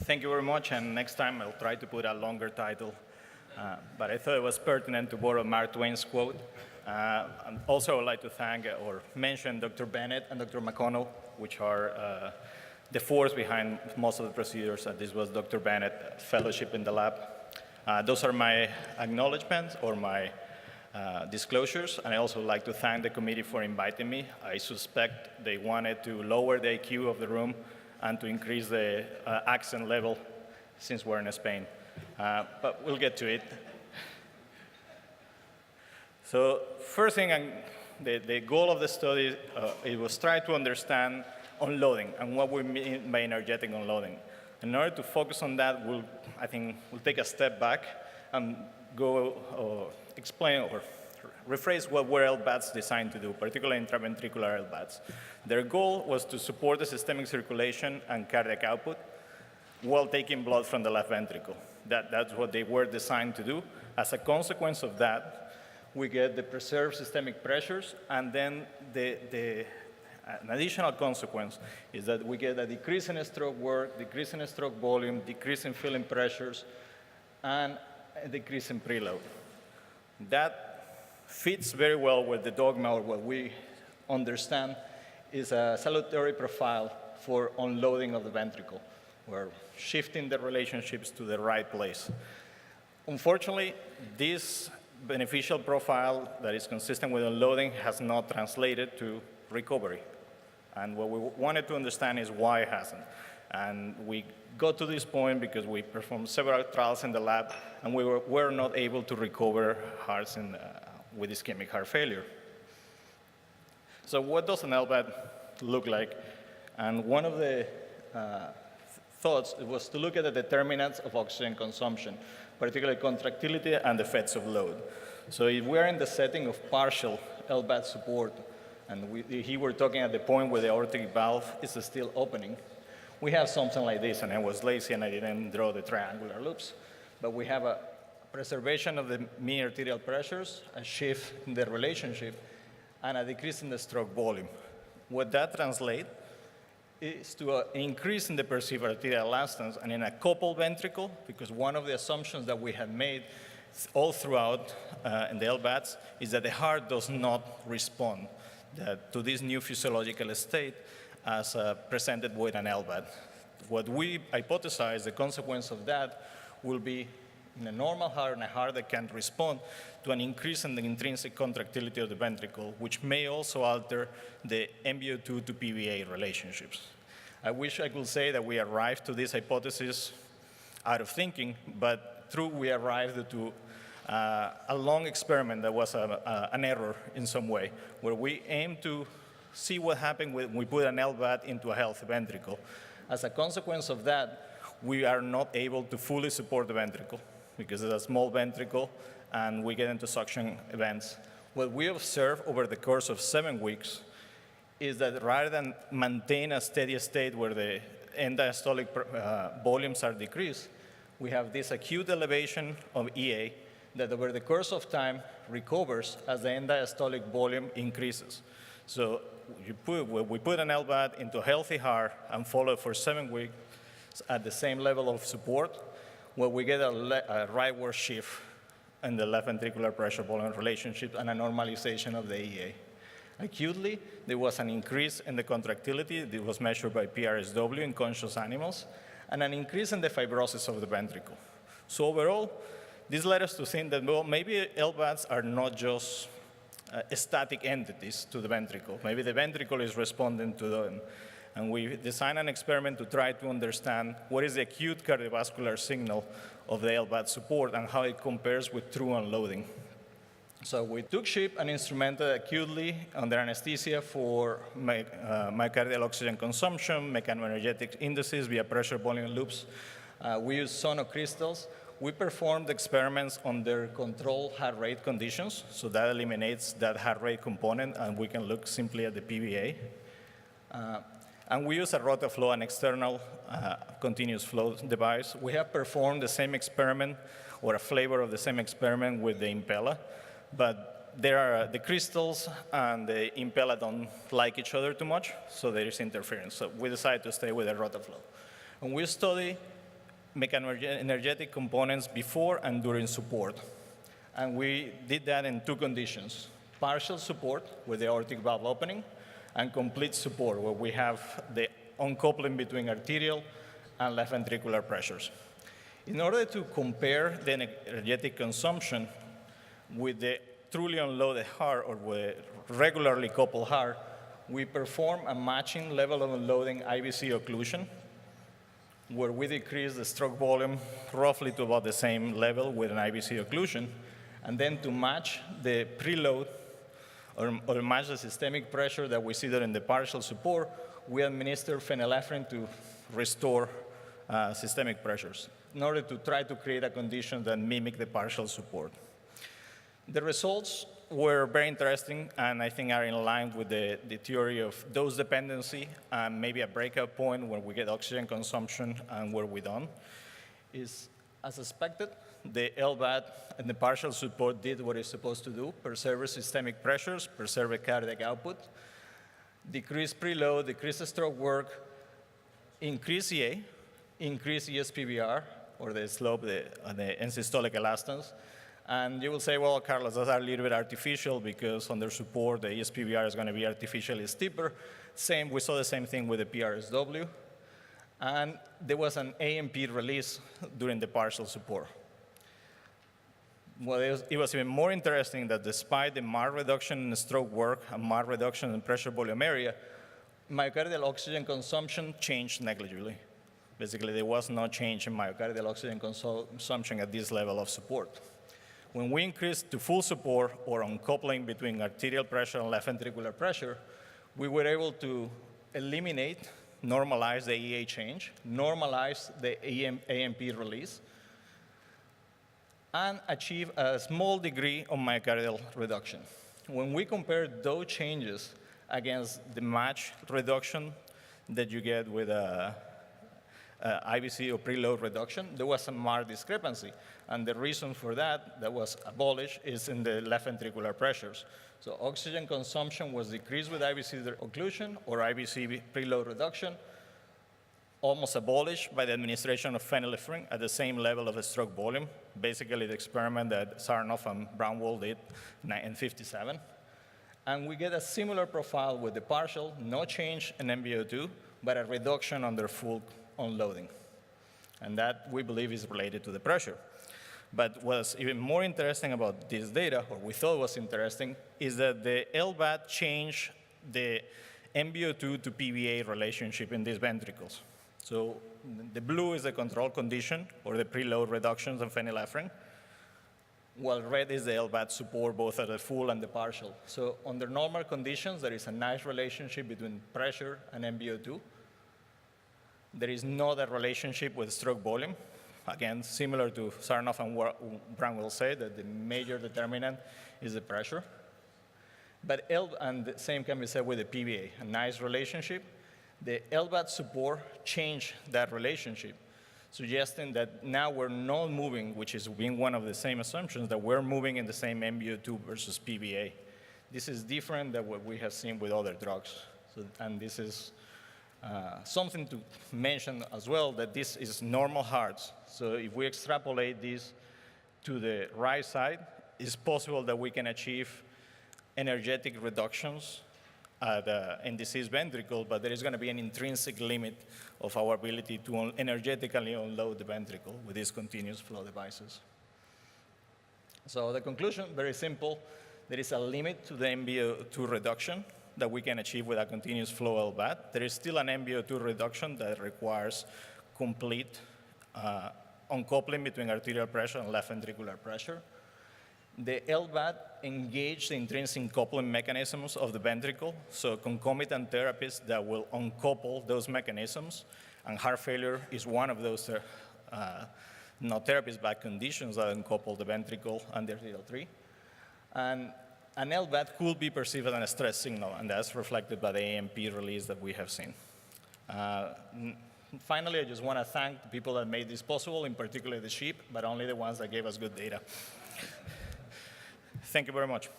Thank you very much, and next time I'll try to put a longer title. But I thought it was pertinent to borrow Mark Twain's quote. And also, I'd like to thank or mention Dr. Bennett and Dr. McConnell, which are the force behind most of the procedures. This was Dr. Bennett fellowship in the lab. Those are my acknowledgments or my disclosures, and I also like to thank the committee for inviting me. I suspect they wanted to lower the IQ of the room and to increase the accent level since we're in Spain. But we'll get to it. So first thing, the goal of the study, it was try to understand unloading and what we mean by energetic unloading. In order to focus on that, I think we'll take a step back and go explain or rephrase what were LVADs designed to do, particularly intraventricular LVADs. Their goal was to support the systemic circulation and cardiac output while taking blood from the left ventricle. That's what they were designed to do. As a consequence of that, we get the preserved systemic pressures, and then an additional consequence is that we get a decrease in stroke work, decrease in stroke volume, decrease in filling pressures, and a decrease in preload. That fits very well with the dogma, or what we understand is a salutary profile for unloading of the ventricle. We're shifting the relationships to the right place. Unfortunately, this beneficial profile that is consistent with unloading has not translated to recovery. And what we wanted to understand is why it hasn't. And we got to this point because we performed several trials in the lab, and we were not able to recover hearts with ischemic heart failure. So what does an LVAD look like? And one of the thoughts was to look at the determinants of oxygen consumption, particularly contractility and effects of load. So if we're in the setting of partial LVAD support, and he were talking at the point where the aortic valve is still opening, we have something like this, and I was lazy and I didn't draw the triangular loops, but we have a preservation of the mean arterial pressures, a shift in the relationship, and a decrease in the stroke volume. What that translates is to an increase in the perceived arterial elastance, and in a coupled ventricle, because one of the assumptions that we had made all throughout in the LVADs is that the heart does not respond to this new physiological state as presented with an LVAD. What we hypothesize, the consequence of that will be in a normal heart and a heart that can respond to an increase in the intrinsic contractility of the ventricle, which may also alter the MVO2 to PVA relationships. I wish I could say that we arrived to this hypothesis out of thinking, but we arrived to a long experiment that was an error in some way, where we aimed to see what happened when we put an LVAD into a healthy ventricle. As a consequence of that, we are not able to fully support the ventricle because it's a small ventricle and we get into suction events. What we observe over the course of 7 weeks is that rather than maintain a steady state where the end diastolic volumes are decreased, we have this acute elevation of EA that over the course of time recovers as the end diastolic volume increases. So we put an LVAD into a healthy heart and follow for 7 weeks at the same level of support, where we get a rightward shift in the left ventricular pressure volume relationship and a normalization of the EA. Acutely, there was an increase in the contractility. It was measured by PRSW in conscious animals, and an increase in the fibrosis of the ventricle. So overall, this led us to think that, well, maybe LVADs are not just static entities to the ventricle. Maybe the ventricle is responding to them. And we designed an experiment to try to understand what is the acute cardiovascular signal of the LVAD support and how it compares with true unloading. So we took sheep and instrumented acutely under anesthesia for myocardial oxygen consumption, mechanoenergetic indices via pressure volume loops. We used sonocrystals. We performed experiments under controlled heart rate conditions, so that eliminates that heart rate component, and we can look simply at the PVA. And we use a Rotaflow, an external continuous flow device. We have performed the same experiment, or a flavor of the same experiment with the Impella, but the crystals and the Impella don't like each other too much, so there is interference. So we decided to stay with the Rotaflow. And we study mechanology-energetic components before and during support. And we did that in two conditions: partial support with the aortic valve opening, and complete support, where we have the uncoupling between arterial and left ventricular pressures. In order to compare the energetic consumption with the truly unloaded heart or with regularly coupled heart, we perform a matching level of unloading IVC occlusion, where we decrease the stroke volume roughly to about the same level with an IVC occlusion. And then to match the preload or match the systemic pressure that we see there in the partial support, we administer phenylephrine to restore systemic pressures in order to try to create a condition that mimic the partial support. The results were very interesting, and I think are in line with the theory of dose dependency and maybe a breakout point where we get oxygen consumption and where we don't. Is, as expected, the LVAD and the partial support did what it's supposed to do: preserve systemic pressures, preserve cardiac output, decrease preload, decrease stroke work, increase EA, increase ESPVR, or the slope, the end-systolic elastance. And you will say, well, Carlos, that's a little bit artificial because under support, the ESPVR is going to be artificially steeper. We saw the same thing with the PRSW. And there was an AMP release during the partial support. Well, it was even more interesting that despite the marked reduction in stroke work and marked reduction in pressure volume area, myocardial oxygen consumption changed negligibly. Basically, there was no change in myocardial oxygen consumption at this level of support. When we increased to full support or uncoupling between arterial pressure and left ventricular pressure, we were able to eliminate, normalize the EA change, normalize the AMP release, and achieve a small degree of myocardial reduction. When we compare those changes against the match reduction that you get with IVC or preload reduction, there was a marked discrepancy. And the reason for that was abolished is in the left ventricular pressures. So oxygen consumption was decreased with IVC occlusion or IVC preload reduction, almost abolished by the administration of phenylephrine at the same level of the stroke volume, basically the experiment that Sarnoff and Brownwell did in 1957. And we get a similar profile with the partial, no change in MVO2, but a reduction under full unloading. And that, we believe, is related to the pressure. But what's even more interesting about this data, or we thought was interesting, is that the LVAD changed the MVO2 to PVA relationship in these ventricles. So the blue is the control condition, or the preload reductions of phenylephrine, while red is the LVAD support, both at the full and the partial. So under normal conditions, there is a nice relationship between pressure and MVO2. There is not a relationship with stroke volume. Again, similar to Sarnoff and Brownwell said, that the major determinant is the pressure. And the same can be said with the PVA, a nice relationship. The LVAD support changed that relationship, suggesting that now we're not moving, which is being one of the same assumptions, that we're moving in the same MVO2 versus PVA. This is different than what we have seen with other drugs. And this is something to mention as well, that this is normal hearts. So if we extrapolate this to the right side, it's possible that we can achieve energetic reductions in diseased ventricle, but there is going to be an intrinsic limit of our ability to energetically unload the ventricle with these continuous flow devices. So the conclusion, very simple. There is a limit to the MVO2 reduction that we can achieve with a continuous flow LVAD. There is still an MVO2 reduction that requires complete uncoupling between arterial pressure and left ventricular pressure. The LVAD engaged the intrinsic coupling mechanisms of the ventricle, so concomitant therapies that will uncouple those mechanisms, and heart failure is one of those not therapies, but conditions that uncouple the ventricle and the arterial tree. And an LVAD could be perceived as a stress signal, and that's reflected by the AMP release that we have seen. Finally, I just want to thank the people that made this possible, in particular the sheep, but only the ones that gave us good data. Thank you very much.